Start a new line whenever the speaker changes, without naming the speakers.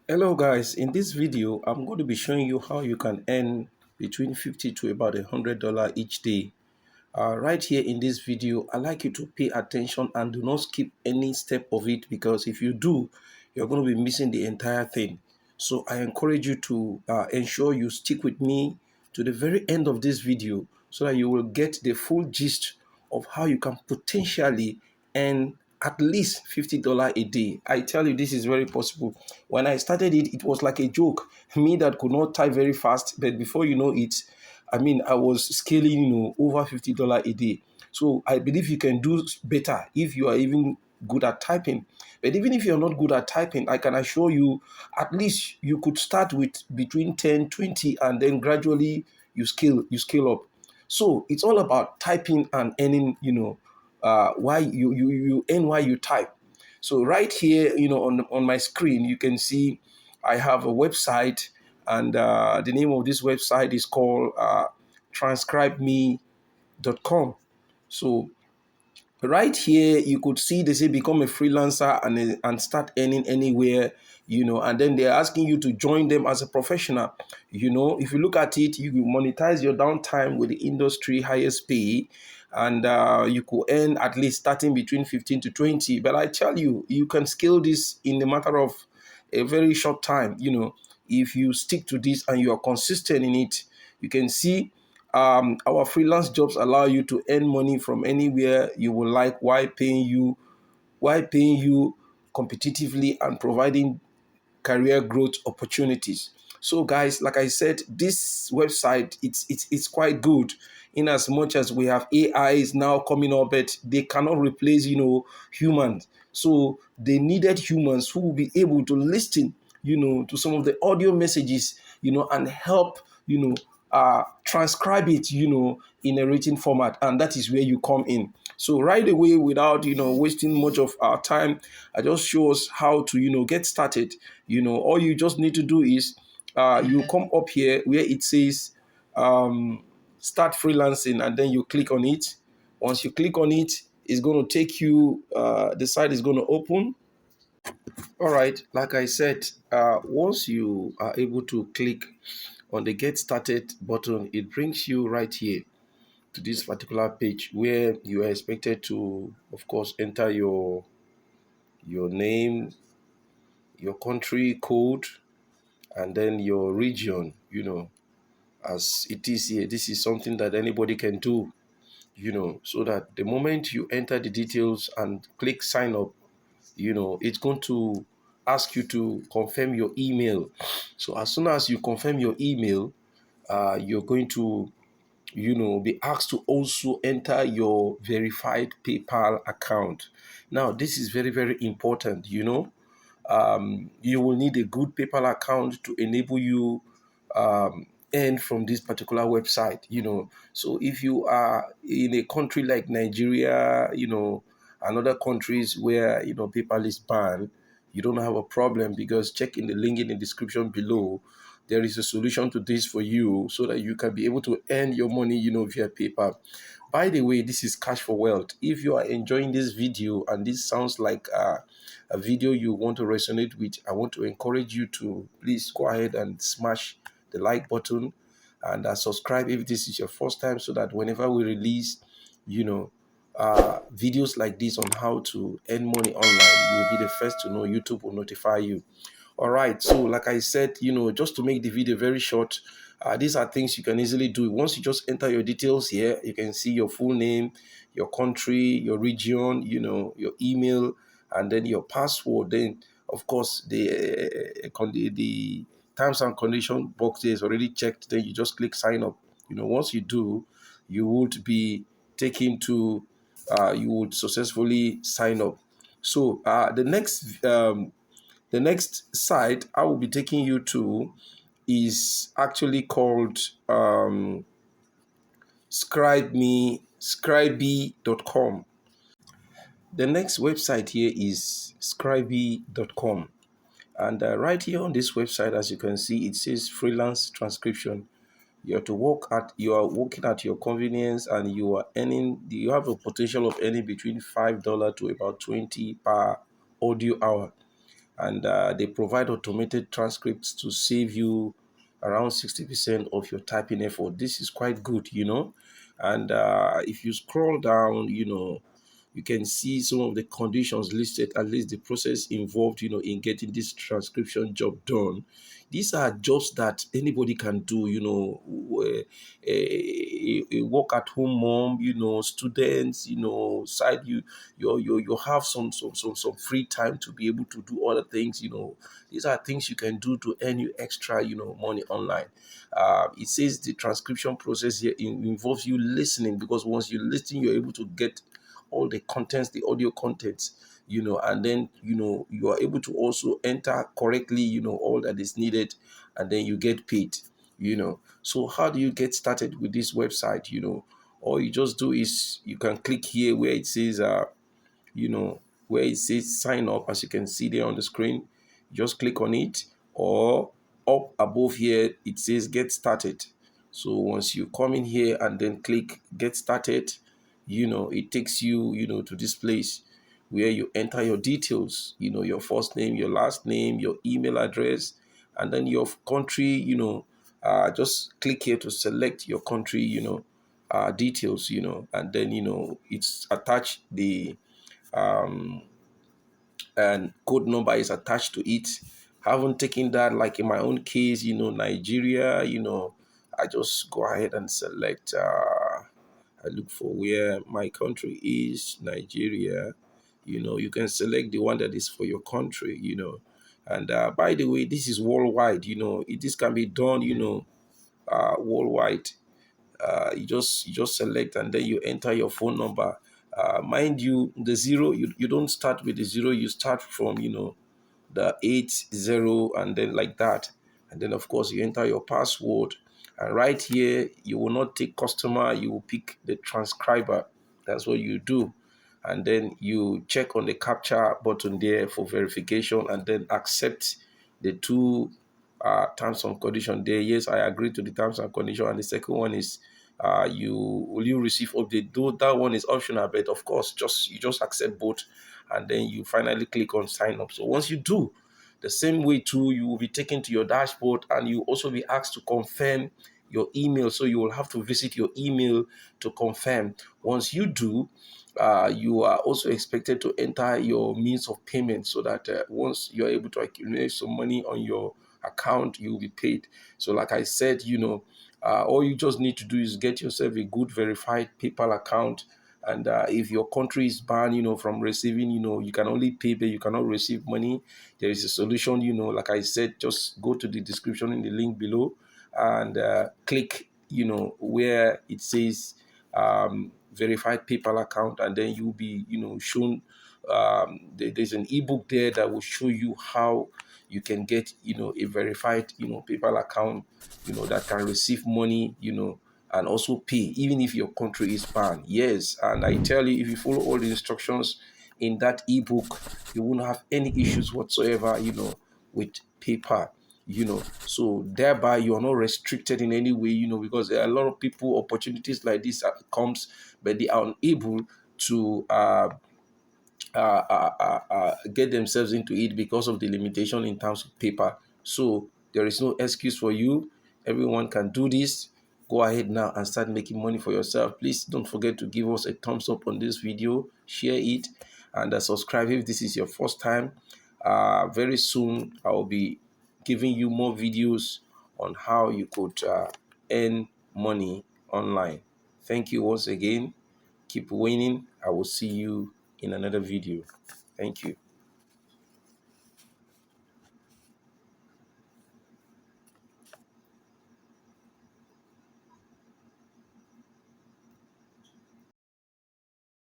Hello guys, in this video I'm going to be showing you how you can earn between 50 to about $100 each day. Right here in this video, I'd like you to pay attention and do not skip any step of it, because if you do, you're going to be missing the entire thing. So I encourage you to ensure you stick with me to the very end of this video so that you will get the full gist of how you can potentially earn at least $50 a day. I tell you, this is very possible. When I started it, it was like a joke. Me that could not type very fast, but before you know it, I was scaling, over $50 a day. So I believe you can do better if you are even good at typing. But even if you're not good at typing, I can assure you, at least you could start with between 10, 20, and then gradually you scale up. So it's all about typing and earning, why you earn while you type. So right here, on my screen, you can see I have a website, and the name of this website is called transcribeme.com. So right here you could see they say become a freelancer and start earning anywhere, and then they're asking you to join them as a professional. If you look at it, you monetize your downtime with the industry highest pay, and you could earn at least starting between 15 to 20. But I tell you, you can scale this in a matter of a very short time. If you stick to this and you are consistent in it, you can see our freelance jobs allow you to earn money from anywhere you would like, while paying you competitively and providing career growth opportunities. So guys, like I said, this website, it's quite good, in as much as we have AIs now coming up, but they cannot replace humans. So they needed humans who will be able to listen, to some of the audio messages, and help, transcribe it, in a written format, and that is where you come in. So right away, without wasting much of our time, I just show us how to get started. All you just need to do is you come up here where it says start freelancing, and then you click on it. Once you click on it, it's going to take you, the site is going to open. All right, like I said, once you are able to click on the get started button, it brings you right here to this particular page where you are expected to, of course, enter your name, your country code, and then your region. As it is here, this is something that anybody can do, so that the moment you enter the details and click sign up, it's going to ask you to confirm your email. So as soon as you confirm your email, you're going to be asked to also enter your verified PayPal account. Now this is very, very important. You will need a good PayPal account to enable you earn from this particular website. So if you are in a country like Nigeria, and other countries where PayPal is banned, you don't have a problem, because check in the link in the description below. There is a solution to this for you, so that you can be able to earn your money, via PayPal. By the way, this is Cash for Wealth. If you are enjoying this video and this sounds like a video you want to resonate with, I want to encourage you to please go ahead and smash the like button, and subscribe if this is your first time, so that whenever we release, you know, videos like this on how to earn money online, you will be the first to know. YouTube will notify you. All right. So, like I said, just to make the video very short, these are things you can easily do. Once you just enter your details here, you can see your full name, your country, your region, your email, and then your password. Then, of course, the terms and condition box is already checked. Then you just click sign up. Once you do, you would be taken to, you would successfully sign up. So the next site I will be taking you to is actually called scribey.com. The next website here is scribey.com. And right here on this website, as you can see, it says freelance transcription. You are working at your convenience, and you have a potential of earning between $5 to about 20 per audio hour. and they provide automated transcripts to save you around 60% of your typing effort. This is quite good, and if you scroll down, you can see some of the conditions listed, at least the process involved, in getting this transcription job done. These are jobs that anybody can do, a work at home mom, students, side you have some free time to be able to do other things. These are things you can do to earn you extra, money online. It says the transcription process here involves you listening, because once you listen, you're able to get all the contents, the audio contents, and then, you are able to also enter correctly, all that is needed, and then you get paid, So how do you get started with this website? All you just do is you can click here where it says, where it says sign up, as you can see there on the screen. Just click on it, or up above here, it says get started. So once you come in here and then click get started, it takes you, to this place where you enter your details, your first name, your last name, your email address, and then your country, just click here to select your country, details, and then, it's attached the um, and code number is attached to it. Haven't taken that, like in my own case, Nigeria, I just go ahead and select, I look for where my country is, Nigeria. You can select the one that is for your country, And by the way, this is worldwide, this can be done, worldwide. You just select, and then you enter your phone number. Mind you, the zero, you don't start with the zero, you start from, the 80, and then like that. And then, of course, you enter your password. And right here, you will not take customer, you will pick the transcriber. That's what you do. And then you check on the captcha button there for verification, and then accept the two terms and condition there. Yes, I agree to the terms and condition. And the second one is, you receive update, though that one is optional, but of course, you just accept both, and then you finally click on sign up. So once you do, the same way too, you will be taken to your dashboard, and you also be asked to confirm your email. So you will have to visit your email to confirm. Once you do, you are also expected to enter your means of payment, so that once you're able to accumulate some money on your account, you will be paid. So like I said, all you just need to do is get yourself a good verified PayPal account. And if your country is banned, from receiving, you can only pay, but you cannot receive money, there is a solution, like I said, just go to the description in the link below, and click, where it says verified PayPal account, and then you'll be, shown, there's an ebook there that will show you how you can get, a verified, PayPal account, that can receive money, and also pay, even if your country is banned. Yes, and I tell you, if you follow all the instructions in that ebook, you won't have any issues whatsoever, with PayPal. So thereby you are not restricted in any way, because there are a lot of people, opportunities like this comes, but they are unable to get themselves into it because of the limitation in terms of paper. So there is no excuse for you. Everyone can do this. Go ahead now and start making money for yourself. Please don't forget to give us a thumbs up on this video, share it, and subscribe if this is your first time. Very soon I will be giving you more videos on how you could earn money online. Thank you once again. Keep winning. I will see you in another video. Thank you.